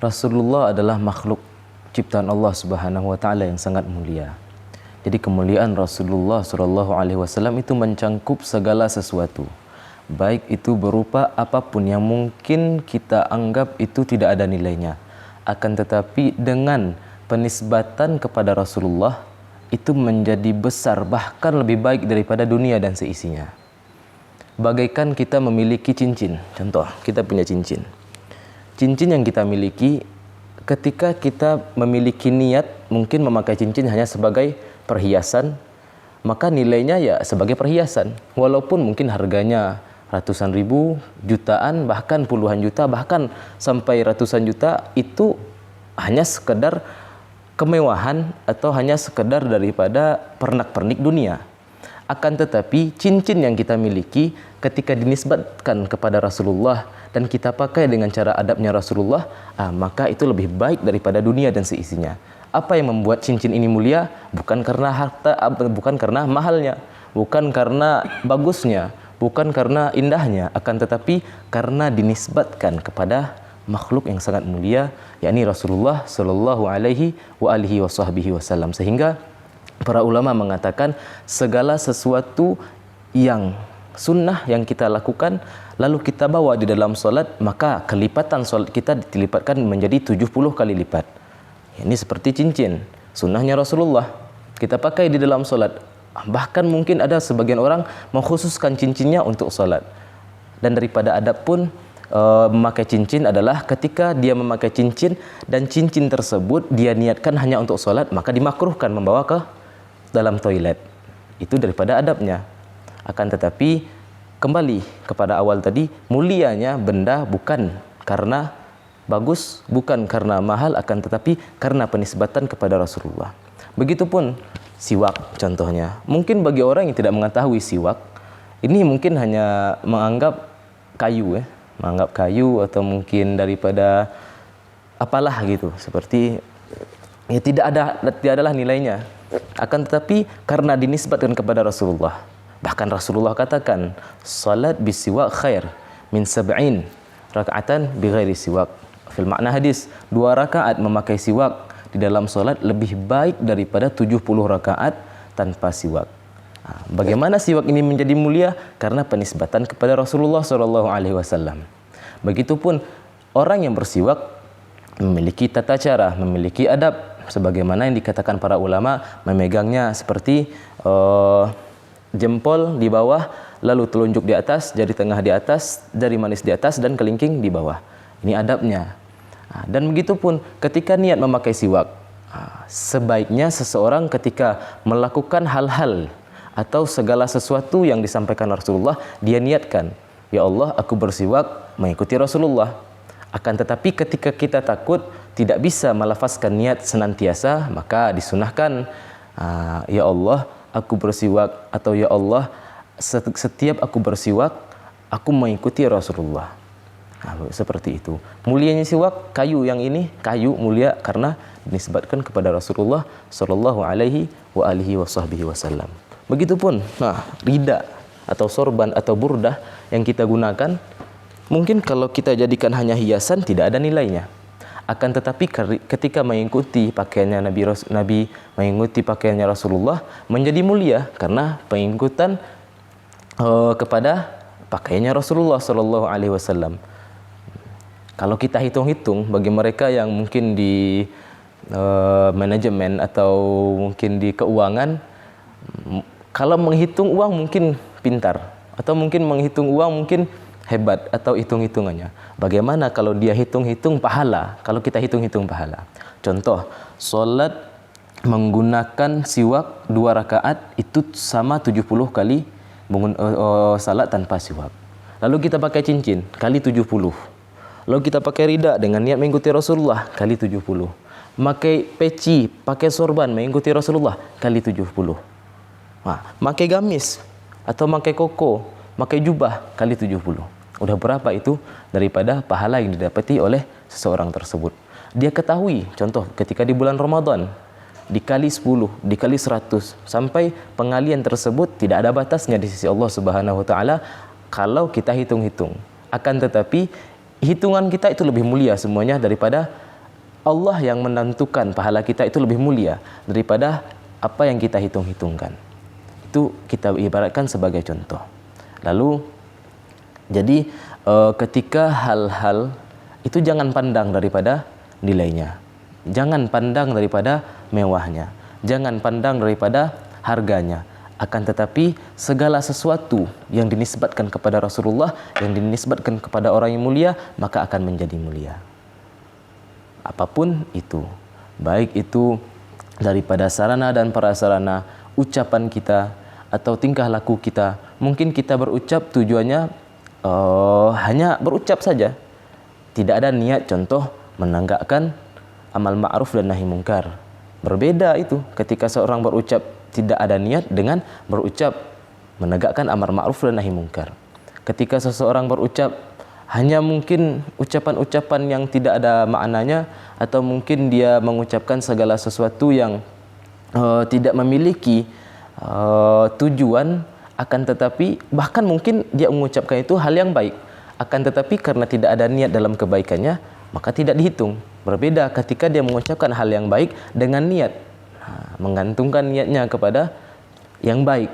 Rasulullah adalah makhluk ciptaan Allah Subhanahu wa taala yang sangat mulia. Jadi kemuliaan Rasulullah sallallahu alaihi wasallam itu mencangkup segala sesuatu. Baik itu berupa apapun yang mungkin kita anggap itu tidak ada nilainya. Akan tetapi dengan penisbatan kepada Rasulullah itu menjadi besar, bahkan lebih baik daripada dunia dan seisinya. Bagaikan kita memiliki cincin. Contoh, kita punya cincin. Cincin yang kita miliki, ketika kita memiliki niat mungkin memakai cincin hanya sebagai perhiasan, maka nilainya ya sebagai perhiasan. Walaupun mungkin harganya ratusan ribu, jutaan, bahkan puluhan juta, bahkan sampai ratusan juta, itu hanya sekedar kemewahan atau hanya sekedar daripada pernak-pernik dunia. Akan tetapi cincin yang kita miliki ketika dinisbatkan kepada Rasulullah dan kita pakai dengan cara adabnya Rasulullah, maka itu lebih baik daripada dunia dan seisinya. Apa yang membuat cincin ini mulia? Bukan karena harta, bukan karena mahalnya, bukan karena bagusnya, bukan karena indahnya, akan tetapi karena dinisbatkan kepada makhluk yang sangat mulia, yakni Rasulullah sallallahu alaihi wa alihi wasallam. Sehingga para ulama mengatakan segala sesuatu yang sunnah yang kita lakukan lalu kita bawa di dalam solat, maka kelipatan solat kita dilipatkan menjadi 70 kali lipat. Ini seperti cincin sunnahnya Rasulullah kita pakai di dalam solat. Bahkan mungkin ada sebagian orang mengkhususkan cincinnya untuk solat. Dan daripada adab pun memakai cincin adalah ketika dia memakai cincin dan cincin tersebut dia niatkan hanya untuk solat, maka dimakruhkan membawa ke dalam toilet. Itu daripada adabnya. Akan tetapi kembali kepada awal tadi, mulianya benda bukan karena bagus, bukan karena mahal, akan tetapi karena penisbatan kepada Rasulullah. Begitupun siwak contohnya. Mungkin bagi orang yang tidak mengetahui siwak, ini mungkin hanya menganggap kayu, menganggap kayu atau mungkin daripada apalah gitu, seperti ya tidak adalah nilainya. Akan tetapi karena dinisbatkan kepada Rasulullah, bahkan Rasulullah katakan salat bisiwak khair min sab'in raka'atan bighairi siwak. Fil makna hadis, 2 rakaat memakai siwak di dalam solat lebih baik daripada 70 rakaat tanpa siwak. Bagaimana siwak ini menjadi mulia? Karena penisbatan kepada Rasulullah SAW. Begitupun orang yang bersiwak memiliki tata cara, memiliki adab, sebagaimana yang dikatakan para ulama, memegangnya seperti jempol di bawah, lalu telunjuk di atas, jari tengah di atas, jari manis di atas, dan kelingking di bawah. Ini adabnya. Dan begitupun ketika niat memakai siwak, sebaiknya seseorang ketika melakukan hal-hal atau segala sesuatu yang disampaikan Rasulullah, dia niatkan, ya Allah, aku bersiwak mengikuti Rasulullah. Akan tetapi ketika kita takut tidak bisa melafazkan niat senantiasa, maka disunahkan, ya Allah, aku bersiwak, atau ya Allah, setiap aku bersiwak, aku mengikuti Rasulullah. Seperti itu. Mulianya siwak, kayu yang ini, kayu mulia karena dinisbatkan kepada Rasulullah sallallahu alaihi wa alihi wasallam. Begitupun, rida atau sorban atau burdah yang kita gunakan, mungkin kalau kita jadikan hanya hiasan tidak ada nilainya. Akan tetapi ketika mengikuti pakaiannya Nabi mengikuti pakaiannya Rasulullah menjadi mulia karena pengikutan kepada pakaiannya Rasulullah sallallahu alaihi wasallam. Kalau kita hitung-hitung, bagi mereka yang mungkin di manajemen atau mungkin di keuangan, kalau menghitung uang mungkin pintar, atau mungkin menghitung uang mungkin hebat atau hitung-hitungannya. Bagaimana kalau dia hitung-hitung pahala? Kalau kita hitung-hitung pahala. Contoh, solat menggunakan siwak 2 rakaat itu sama 70 kali salat tanpa siwak. Lalu kita pakai cincin kali 70. Lalu kita pakai rida dengan niat mengikuti Rasulullah kali 70. Pakai peci, pakai sorban mengikuti Rasulullah kali 70. Pakai gamis atau pakai koko, pakai jubah kali 70. Udah berapa itu daripada pahala yang didapati oleh seseorang tersebut. Dia ketahui, contoh ketika di bulan Ramadan, dikali 10, dikali 100, sampai pengalian tersebut tidak ada batasnya di sisi Allah Subhanahu wa taala kalau kita hitung-hitung. Akan tetapi hitungan kita itu lebih mulia semuanya daripada Allah yang menentukan pahala kita itu lebih mulia daripada apa yang kita hitung-hitungkan. Itu kita ibaratkan sebagai contoh. Lalu jadi ketika hal-hal itu jangan pandang daripada nilainya, jangan pandang daripada mewahnya, jangan pandang daripada harganya, akan tetapi segala sesuatu yang dinisbatkan kepada Rasulullah, yang dinisbatkan kepada orang yang mulia, maka akan menjadi mulia. Apapun itu, baik itu daripada sarana dan prasarana, ucapan kita atau tingkah laku kita. Mungkin kita berucap tujuannya hanya berucap saja, tidak ada niat contoh menegakkan amal ma'ruf dan nahi mungkar. Berbeda itu ketika seorang berucap tidak ada niat dengan berucap menegakkan amar ma'ruf dan nahi mungkar. Ketika seseorang berucap hanya mungkin ucapan-ucapan yang tidak ada maknanya, atau mungkin dia mengucapkan segala sesuatu yang tidak memiliki tujuan, akan tetapi bahkan mungkin dia mengucapkan itu hal yang baik, akan tetapi karena tidak ada niat dalam kebaikannya, maka tidak dihitung. Berbeda ketika dia mengucapkan hal yang baik dengan niat, menggantungkan niatnya kepada yang baik.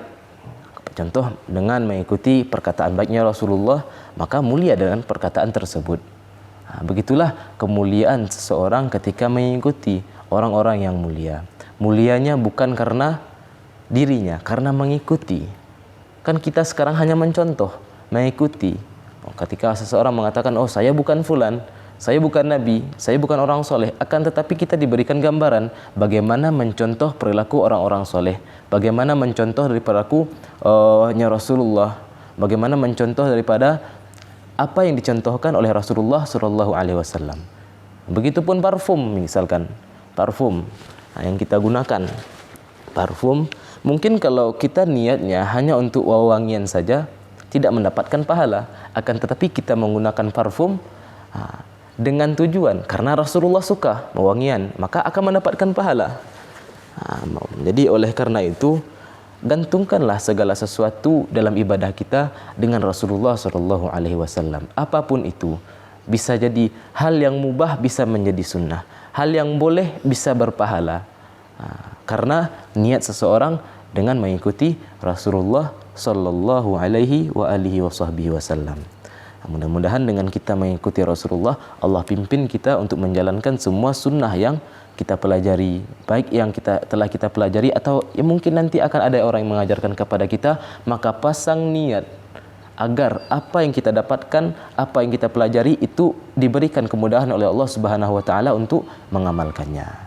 Contoh dengan mengikuti perkataan baiknya Rasulullah, maka mulia dengan perkataan tersebut. Begitulah kemuliaan seseorang ketika mengikuti orang-orang yang mulia. Mulianya bukan karena dirinya, karena mengikuti. Kan kita sekarang hanya mencontoh, mengikuti. Ketika seseorang mengatakan, oh saya bukan fulan, saya bukan nabi, saya bukan orang soleh, akan tetapi kita diberikan gambaran bagaimana mencontoh perilaku orang-orang soleh, bagaimana mencontoh dari perilaku Rasulullah, bagaimana mencontoh daripada apa yang dicontohkan oleh Rasulullah Shallallahu Alaihi Wasallam. Begitupun parfum, misalkan parfum yang kita gunakan, parfum mungkin kalau kita niatnya hanya untuk wewangian saja tidak mendapatkan pahala, akan tetapi kita menggunakan parfum dengan tujuan karena Rasulullah suka wewangian, maka akan mendapatkan pahala. Jadi oleh karena itu, gantungkanlah segala sesuatu dalam ibadah kita dengan Rasulullah Shallallahu Alaihi Wasallam. Apapun itu, bisa jadi hal yang mubah bisa menjadi sunnah, hal yang boleh bisa berpahala, karena niat seseorang dengan mengikuti Rasulullah Shallallahu Alaihi Wasallam. Mudah-mudahan dengan kita mengikuti Rasulullah, Allah pimpin kita untuk menjalankan semua sunnah yang kita pelajari, baik yang telah kita pelajari atau yang mungkin nanti akan ada orang yang mengajarkan kepada kita. Maka pasang niat agar apa yang kita dapatkan, apa yang kita pelajari itu diberikan kemudahan oleh Allah Subhanahu wa taala untuk mengamalkannya.